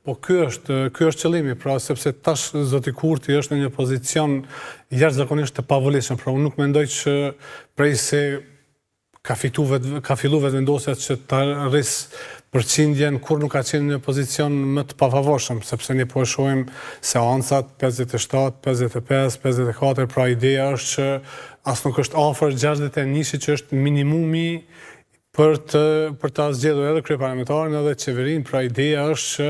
Po ky është qëllimi, pra sepse tash zoti Kurti është në një pozicion jashtëzakonisht të pavolitshëm, pra unë nuk mendoj që prej se ka fillu vetëvendosja që ta rris përqindjen kur nuk ka qenë në pozicion më të pafavorshëm, sepse ne po e shohim seancat 57, 55, 54, pra ideja është që as nuk është afër 61 që është minimumi për ta zgjedhur edhe kryeparlamentarin edhe qeverinë, pra ideja është që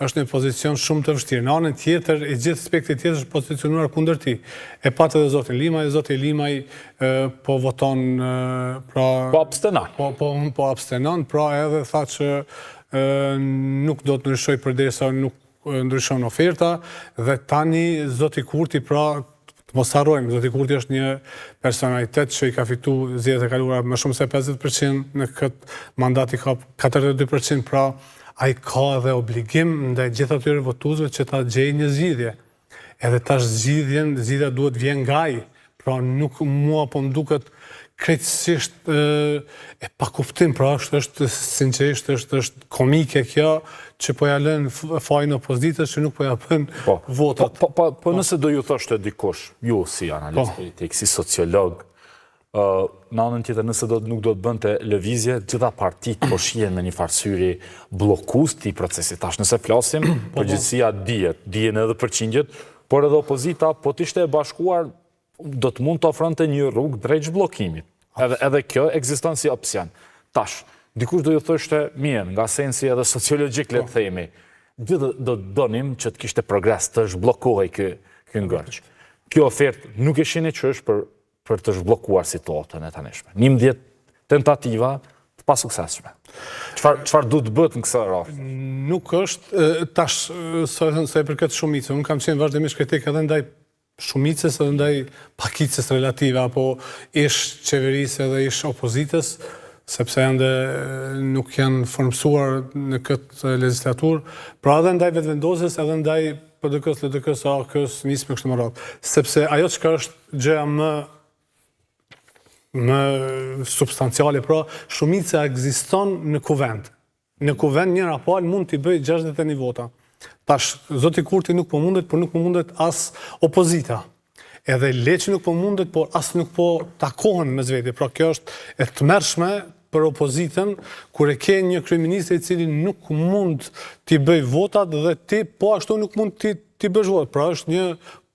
është në pozicion shumë të vështirë. Në anën tjetër, e gjithë aspekti tjetër është pozicionuar kundër tij. E pat edhe zotin Limaj, zoti Limaj po voton pra po abstenon. Po abstenon, pra edhe tha që nuk do të ndryshoj përderisa nuk ndryshon oferta dhe tani zoti Kurti pra mos harrojmë, zoti Kurti është një personalitet që i ka fitu zgjedhjet e kaluara më shumë se 50%, në këtë mandat i ka 42%, pra ai ka edhe obligim ndaj gjithë atyre votuesve që ta gjejë një zgjidhje. Edhe tash zgjidhja duhet vjen nga ai, pra nuk mua po m'duket krejtësisht e pa kuptim, pra është sinqerisht është komike kjo që po ja lën fajin opozitës që nuk po ja bën votat. Po nëse do ju thoshte dikush, ju si analist politik, si sociolog, në anën tjetër nëse nuk do të bënte lëvizje, gjitha partitë po shihen me një farsyri bllokues të procesit. Tash nëse flasim, përgjithësia dihen edhe përqindjet, por edhe opozita po të ishte e bashkuar do të mund të ofronte një rrugë drejt zhbllokimit. Edhe kjo ekziston si opsion. Tash, dikush do ju thoshte mirë, nga sensi edhe sociologjik le të themi, gjithë do donim që të kishte progres të zhbllokohej ky ngërç. Kjo ofertë nuk e shihni që është për të zhbllokuar situatën e tanishme. 11 tentativa të pasuksesshme. Çfarë duhet të bëhet në këtë rast? Nuk është tash sa e përket shumicës. Unë kam qenë vazhdimisht kritik edhe ndaj shumicës edhe ndaj pakicës relative, apo ish qeverisë edhe ish opozitës, sepse ende nuk janë formësuar në këtë legislaturë, pra edhe ndaj vetëvendosjes, edhe ndaj PDK-s, LDK-s, AK-s, nisme kështu me radhë. Sepse ajo çka është gjëja më substanciale, pra shumica ekziston në kuvend. Në kuvend njëra palë mund t'i bëj 61 vota. Tash, zoti Kurti nuk po mundet, por nuk po mundet as opozita. Edhe Leçi nuk po mundet, por as nuk po takohen me zveti. Pra kjo është e tmerrshme për opozitën, kur e ke një kryeministër i cili nuk mund t'i bëj votat dhe ti po ashtu nuk mund t'i bësh votat. Pra është një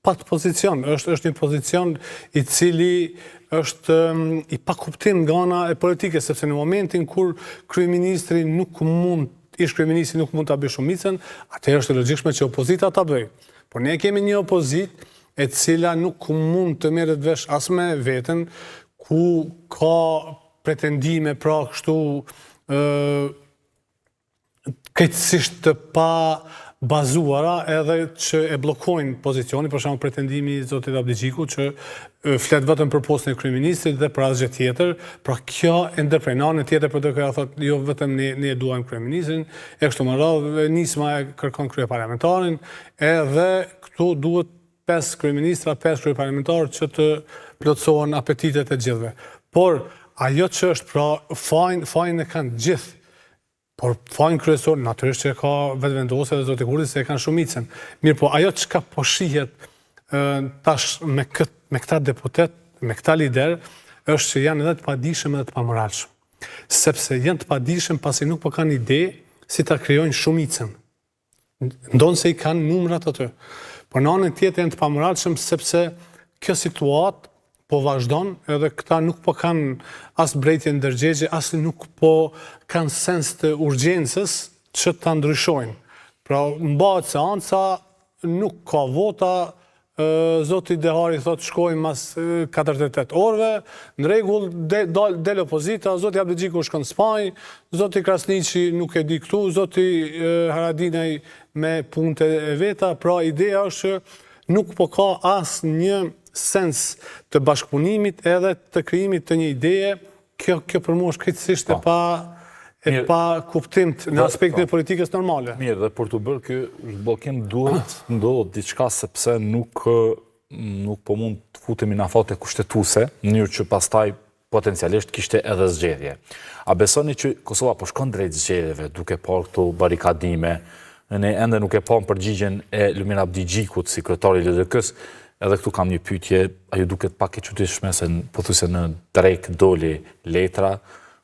pat pozicion, është një pozicion i cili është i pa kuptim nga ana e politike, sepse në momentin kur kryeministri ish kryeministri nuk mund ta bëjë shumicën, atëherë është logjikshme që opozita ta bëjë. Por ne kemi një opozitë e cila nuk mund të merret vesh as me veten, ku ka pretendime pra kështu krejtësisht të pa bazuara edhe që e bllokojnë pozicionin, për shembull pretendimi i zotit Abdigjiku që flet vetëm për postën e kryeministrit dhe për asgjë tjetër, pra kjo e ndërprer. Në anën tjetër PDK-ja thotë jo vetëm ne e duam kryeministrin, e kështu me radhë, nisma e kërkon kryeparlamentarin, edhe këtu duhet 5 kryeministra, 5 kryeparlamentarë që të plotësohen apetitet e gjithëve. Por ajo që është pra fajin e kanë gjithë. Por fajin kryesor, natyrisht që ka vetëvendosje dhe zoti Kurti se e kanë shumicën. Mirë, po ajo çka po shihet tash me këta deputet, me këta lider, është që janë edhe të padijshëm edhe të pamoralshëm. Sepse janë të padijshëm pasi nuk po kanë ide si ta krijojnë shumicën. Ndonë se i kanë numrat aty. Por në anën tjetër janë të pamoralshëm sepse kjo situatë po vazhdon, edhe këta nuk po kanë as brejtje ndërgjegje, as nuk po kanë sens të urgjencës që ta ndryshojnë. Pra, mbahet seanca, nuk ka vota, zoti Dehari thotë shkojmë mas 48 orëve, në rregull del opozita, zoti Abdigjiku shkon në Spanjë, zoti Krasniqi nuk e di këtu, zoti Haradinaj me punët e veta, pra ideja është që nuk po ka as një sens të bashkëpunimit edhe të krijimit të një ideje, kjo për mua është krejtësisht e pa kuptim në aspektin e politikës normale. Mirë, dhe për të bërë ky zhbllokim duhet ndodhë diçka sepse nuk po mund të futemi në afate kushtetuese, në mënyrë që pastaj potencialisht kishte edhe zgjedhje. A besoni që Kosova po shkon drejt zgjedhjeve duke parë këto barikadime, ne ende nuk e pam përgjigjen e Lumir Abdi Gjikut si kryetari i LDK-s, edhe këtu kam një pyetje, ajo duket pak e çuditshme se pothuajse në drek doli letra,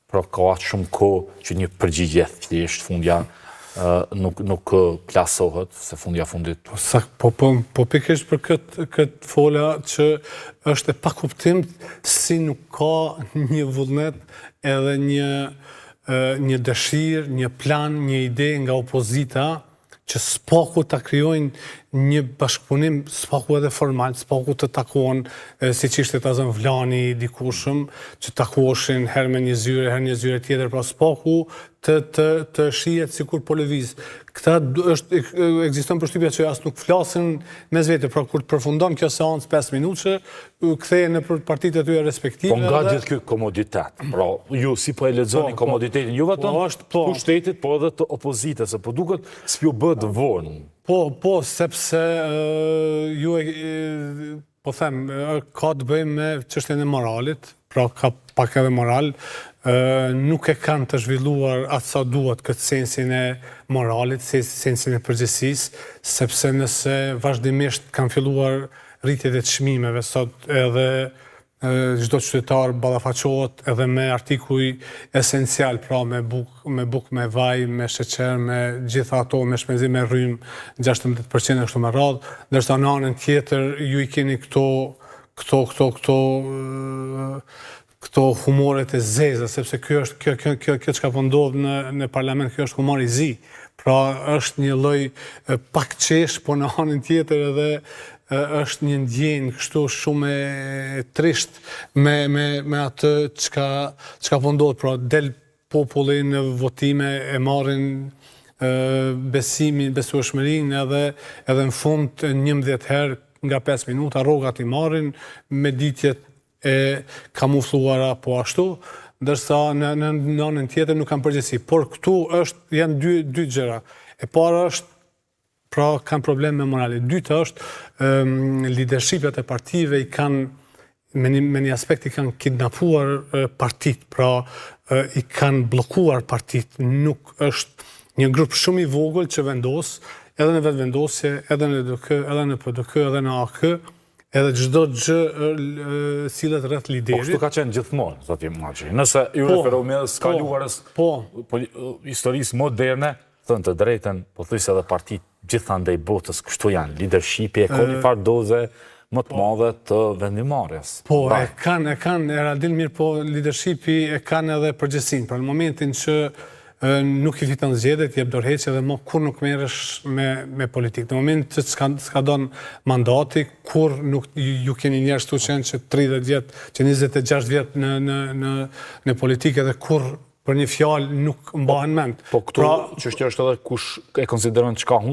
pra ka aq shumë kohë që një përgjigje thjesht fundja nuk plasohet, se fundit. Po pikërisht për këtë fola që është e pakuptim si nuk ka një vullnet edhe një dëshirë, një plan, një ide nga opozita që s'paku të krijojnë një bashkëpunim, s'paku edhe formal, s'paku të takohen, si që ishte ta zënë Vlani dikushëm, që takoheshin herë me një zyre, herë një zyre tjetër, pra s'paku të shihet sikur po lëviz. Këta ekziston përshtypja që as nuk flasin mes vete, pra kur të përfundon kjo seancë 5 minutëshe, kthehen në partitë e tyre respektive. Po nga gjithë ky komoditet, pra ju si po e lexoni komoditetin, ju vetëm pushtetit, po edhe të opozitës, po duket s'ju bëhet vonë. Po, sepse ju po them, ka të bëjmë me çështjen e moralit, pra ka pak edhe moral, nuk e kanë të zhvilluar atë sa duhet këtë sensin e moralit, sensin e përgjegjësisë, sepse nëse vazhdimisht kanë filluar rritjet e çmimeve, sot edhe çdo qytetar ballafaqohet edhe me artikuj esencial, pra me bukë, me vaj, me sheqer, me gjitha ato, me shpenzim, me rrymë, 16% e kështu me radhë, ndërsa në anën tjetër ju i keni këto humoret e zeza, sepse kjo çka po ndodh në parlament, kjo është humor i zi. Pra është një lloj pak qesh, po në anën tjetër edhe është një ndjenjë kështu shumë e trisht me atë çka po ndodh. Pra del populli në votime, e marrin besimin, besueshmërinë edhe në fund 11 herë nga 5 minuta rrogat i marrin me ditjet e kamufluara po ashtu, ndërsa në anën tjetër nuk kanë përgjegjësi. Por këtu janë dy gjëra. E para është, pra kanë problem me moralin. Dyta është leadershipet e partive i kanë me një aspekt i kanë kidnapuar partit, pra i kanë bllokuar partit. Nuk është një grup shumë i vogël që vendos, edhe në vetëvendosje, edhe në LDK, edhe në PDK, edhe në AK, edhe çdo gjë sillet rreth liderit. Po kështu ka qenë gjithmonë, zoti Maxhi. Nëse ju referohemi edhe kaluarës historisë moderne, thënë të drejtën, po thjesht edhe partitë gjithandej botës kështu janë, leadershipi e ka një farë doze më të madhe të vendimarrjes. Po, e kanë Eraldin mirë, po leadershipi e kanë edhe përgjegjësinë. Pra në momentin që nuk i fiton zgjedhjet, jep dorëheqje dhe më kur nuk merresh me politikë. Në moment që s'ka don mandati, kur nuk ju keni njerëz të qenë që 30 vjet, që 26 vjet në politikë dhe kur për një fjalë nuk mbahen mend. Po këtu çështja është edhe kush e konsideron çka